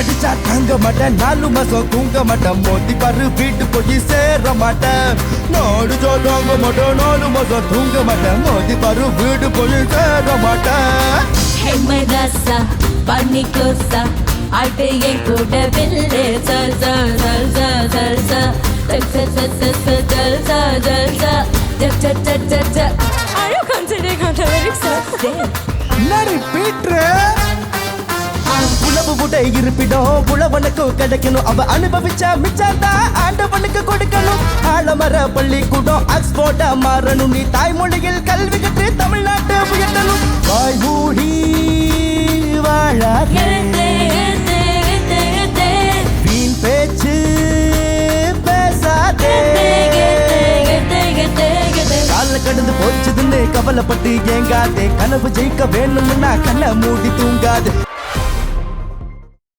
அடிச்சா தங்க மாட்டேன் 4 மாசம் தூங்க மாட்டேன் மோதி பாரு வீட்டு போய் சேர மாட்டேன் நாடு சொல்லுவாங்க மாட்டேன் 4 மாசம் தூங்க மாட்டேன் மோதி பாரு வீடு போய் சேர மாட்டேன் Hey my rasa pani closa aate ye kuda bille salsa salsa salsa salsa salsa salsa salsa ja ja ja ja Are you considering on the lyrics நரி பீட்ரு உழவு உடை இருப்பிடும் உழவனுக்கு கிடைக்கணும் அவ அனுபவிச்சா மிச்சாந்தா ஆண்டவனுக்கு கொடுக்கணும் ஆலமர பள்ளிக்கூடம் ஆக்ஸ்போர்டா மாறணும் நீ தாய்மொழியில் கல்வி கற்று தமிழ்நாட்டை உயர்த்தணும் வாய் மூடி வாழாதே வீண் பேச்சு பேசாதே கால கடந்து போச்சுதுன்னு கவலைப்பட்டு ஏங்காதே கனவு ஜெயிக்க வேணும்னா கண்ணை மூடி தூங்காது